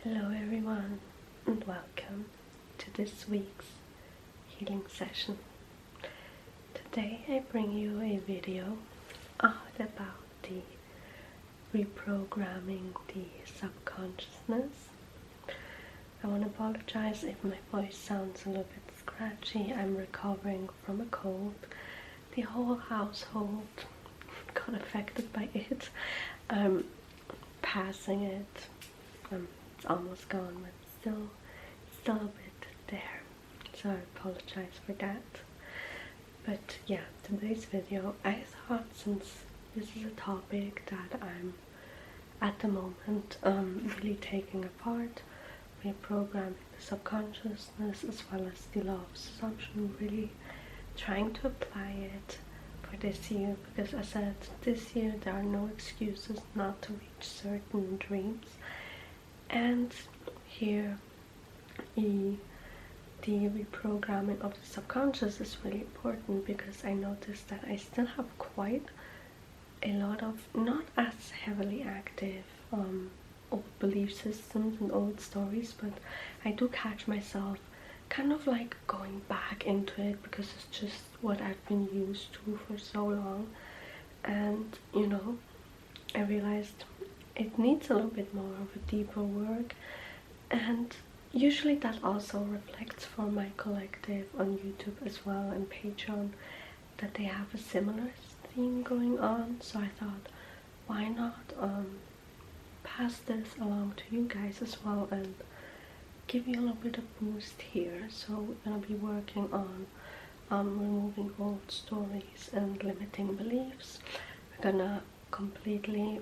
Hello everyone, and welcome to this week's healing session. Today I bring you a video all about the reprogramming the subconsciousness. I want to apologize if my voice sounds a little bit scratchy. I'm recovering from a cold. The whole household got affected by it. I'm passing it. It's almost gone, but still a bit there, so I apologize for that. But yeah, today's video, I thought, since this is a topic that I'm at the moment really taking apart, reprogramming the subconsciousness as well as the law of assumption, really trying to apply it for this year, because as I said, this year there are no excuses not to reach certain dreams. And here the reprogramming of the subconscious is really important, because I noticed that I still have quite a lot of not as heavily active old belief systems and old stories, but I do catch myself kind of like going back into it because it's just what I've been used to for so long. And you know, I realized it needs a little bit more of a deeper work, and usually that also reflects for my collective on YouTube as well and Patreon, that they have a similar theme going on. So I thought, why not pass this along to you guys as well and give you a little bit of boost here. So we're gonna be working on removing old stories and limiting beliefs. We're gonna completely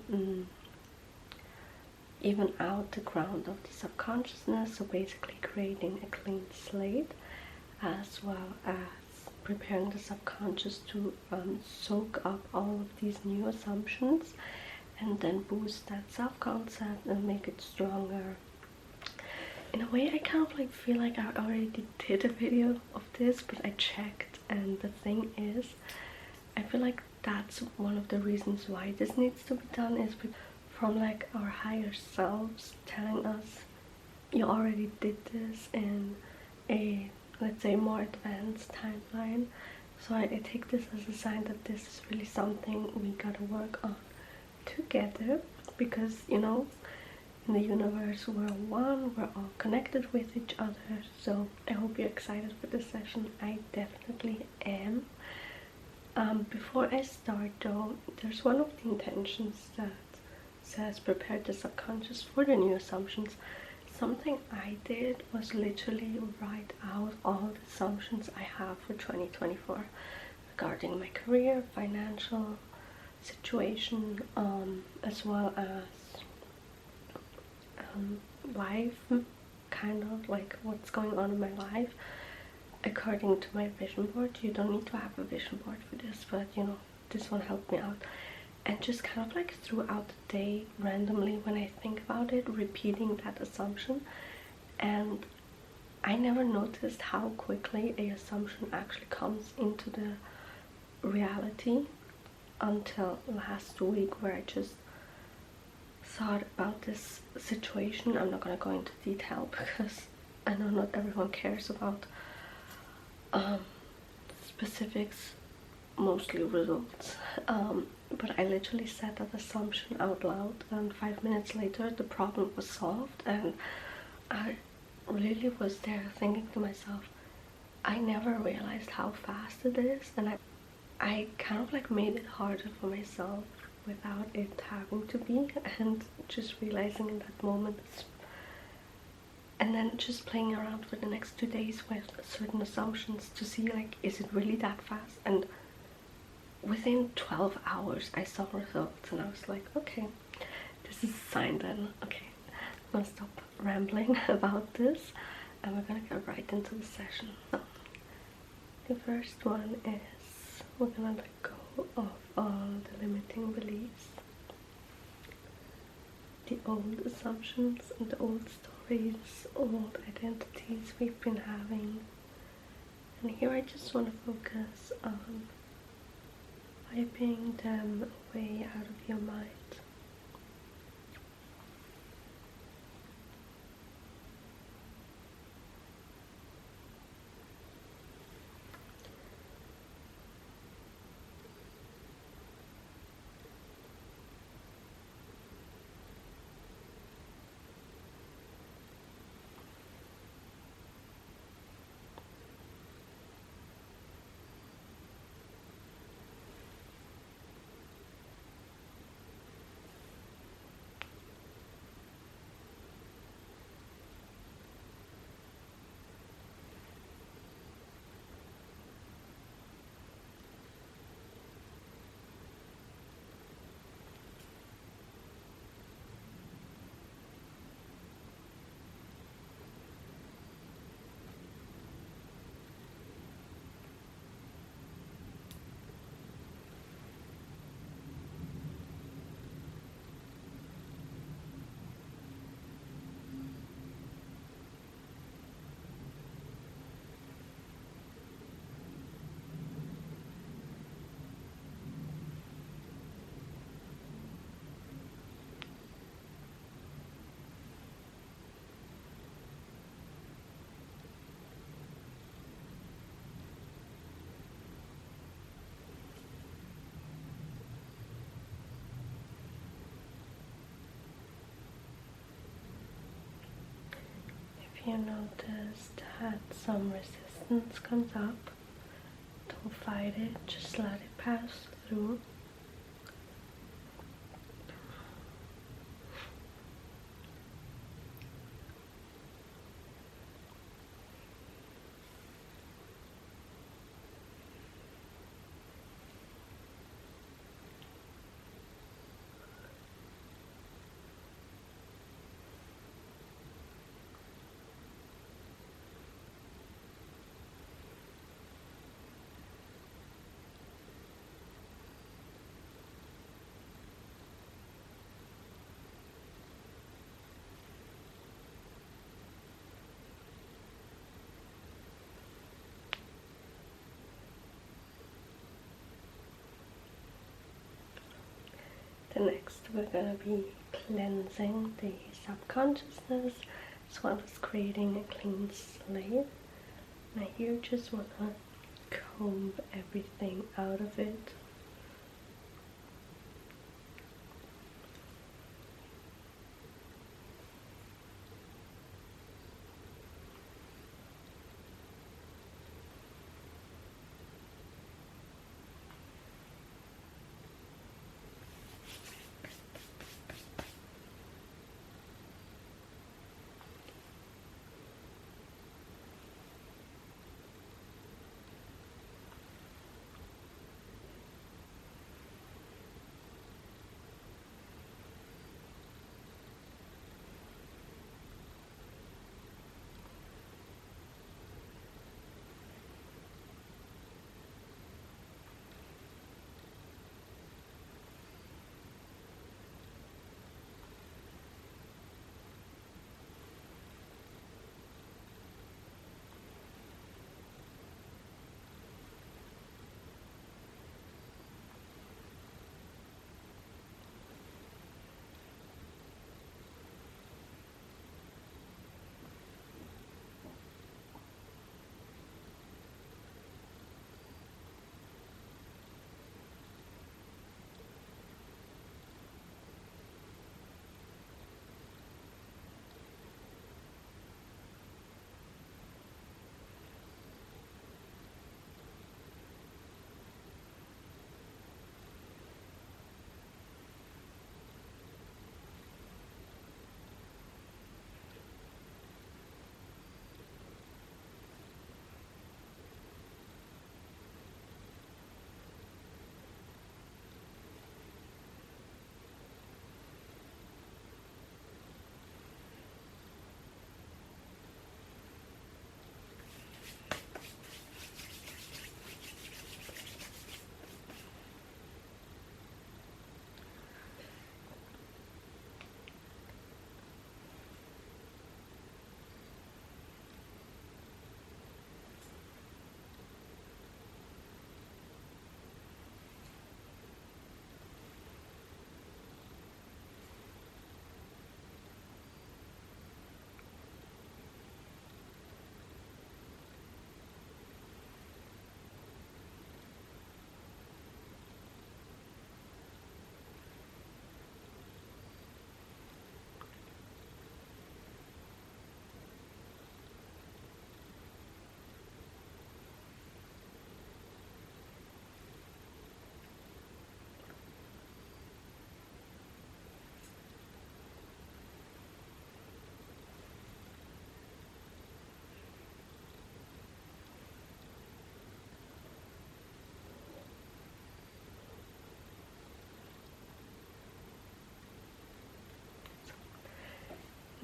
even out the ground of the subconsciousness, so basically creating a clean slate, as well as preparing the subconscious to soak up all of these new assumptions and then boost that self-concept and make it stronger. In a way, I kind of like feel like I already did a video of this, but I checked, and the thing is, I feel like that's one of the reasons why this needs to be done, is from like our higher selves telling us, you already did this in a, let's say, more advanced timeline. So I take this as a sign that this is really something we gotta work on together, because you know, in the universe we're one, we're all connected with each other. So I hope you're excited for this session. I definitely am. Before I start though, there's one of the intentions that says prepare the subconscious for the new assumptions. Something I did was literally write out all the assumptions I have for 2024 regarding my career, financial situation, as well as life, kind of like what's going on in my life according to my vision board. You don't need to have a vision board for this, but you know, this one helped me out. And just kind of like throughout the day, randomly, when I think about it, repeating that assumption. And I never noticed how quickly a assumption actually comes into the reality until last week, where I just thought about this situation. I'm not going to go into detail because I know not everyone cares about specifics, mostly results. But I literally said that assumption out loud, and 5 minutes later the problem was solved, and I really was there thinking to myself, I never realized how fast it is. And I kind of like made it harder for myself without it having to be, and just realizing in that moment, and then just playing around for the next 2 days with certain assumptions to see like, is it really that fast? And within 12 hours I saw results, and I was like, okay, this is a sign then. Okay, I'm gonna stop rambling about this and we're gonna get right into the session. So the first one is, we're gonna let go of all the limiting beliefs, the old assumptions and the old stories, old identities we've been having. And here I just want to focus on wiping them away out of your mind. you notice that some resistance comes up, don't fight it, just let it pass through. Next, we're going to be cleansing the subconsciousness as well as creating a clean slate. Now you just want to comb everything out of it.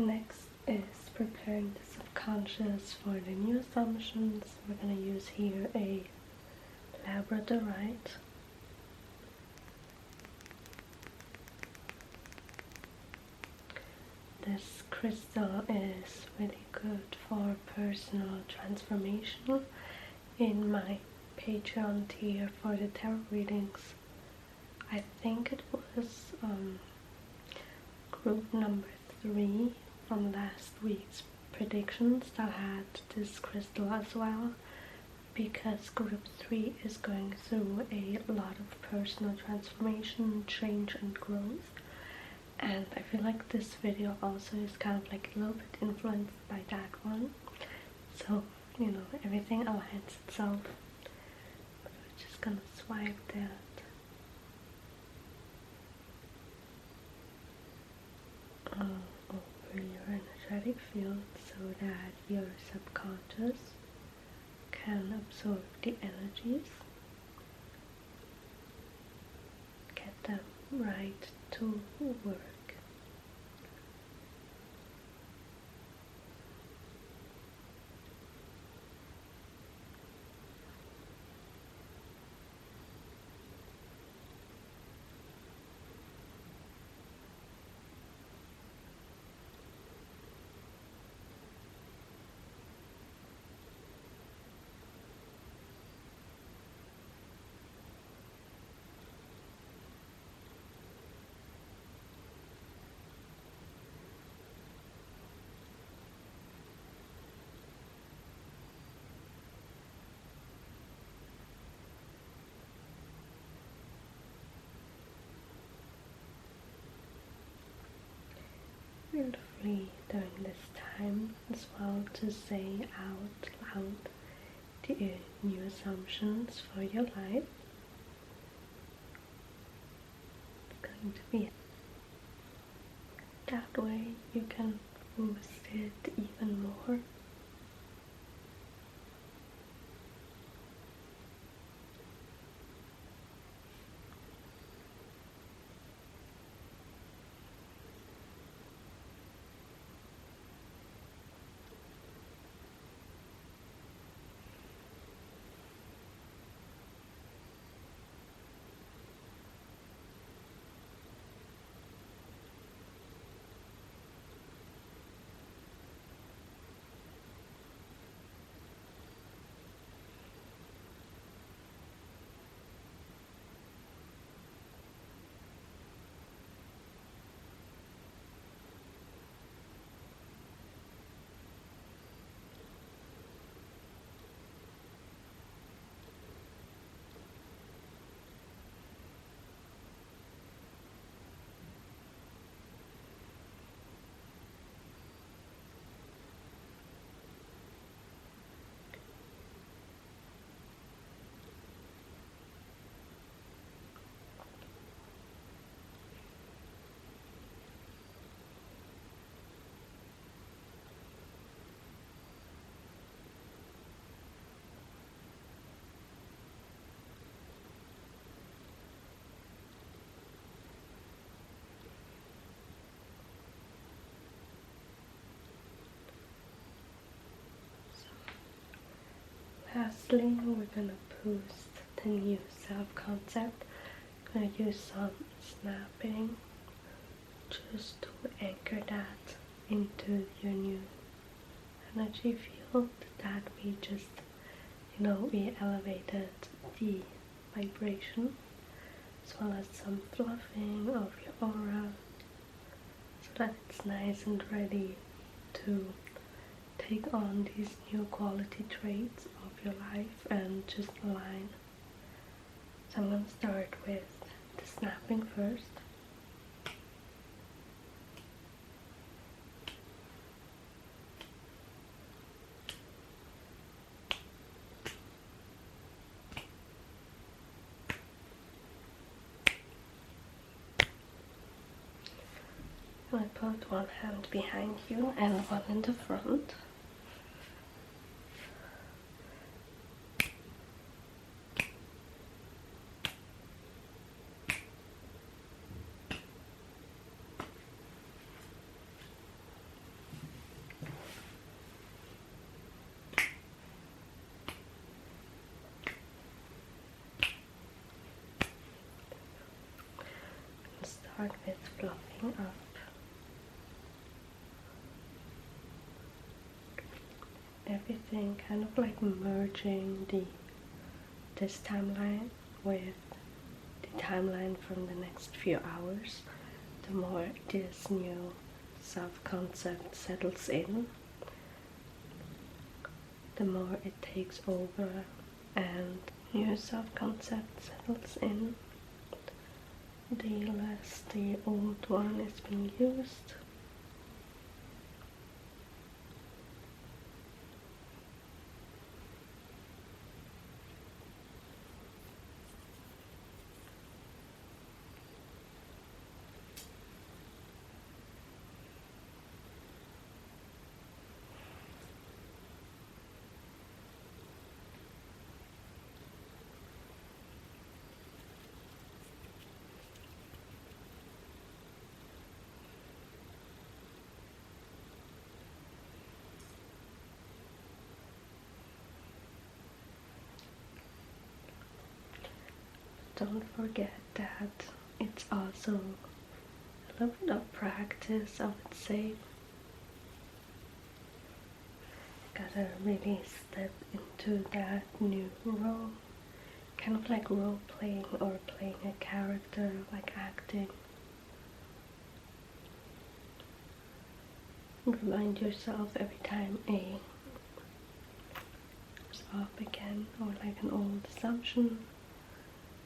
Next is preparing the subconscious for the new assumptions. We're going to use here a labradorite. This crystal is really good for personal transformation. In my Patreon tier for the tarot readings, I think it was group number 3 from last week's predictions that had this crystal as well, because group 3 is going through a lot of personal transformation, change and growth, And I feel like this video also is kind of like a little bit influenced by that one. So, you know, everything aligns itself. But we're just gonna swipe that over your energetic field so that your subconscious can absorb the energies, get them right to work. Feel free during this time as well to say out loud the new assumptions for your life. It's going to be that way you can boost it even more. Lastly, we're gonna boost the new self-concept. Gonna use some snapping just to anchor that into your new energy field. That we just, you know, we elevated the vibration, as well as some fluffing of your aura, so that it's nice and ready to take on these new quality traits of your life and just align. So I'm going to start with the snapping first. I put one hand behind you and one in the front. Start with fluffing up. Everything kind of like merging this timeline with the timeline from the next few hours. The more this new self-concept settles in, the more it takes over and new self-concept settles in, the less the old one is being used. Don't forget that it's also a little bit of practice, I would say. Gotta really step into that new role, kind of like role playing or playing a character, like acting. Remind yourself every time a comes up again, or like an old assumption,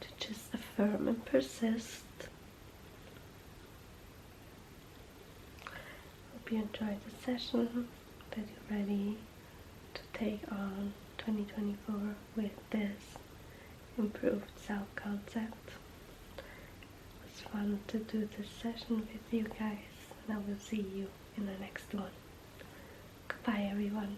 to just affirm and persist. Hope you enjoyed the session, that you're ready to take on 2024 with this improved self-concept. It was fun to do this session with you guys, and I will see you in the next one. Goodbye everyone.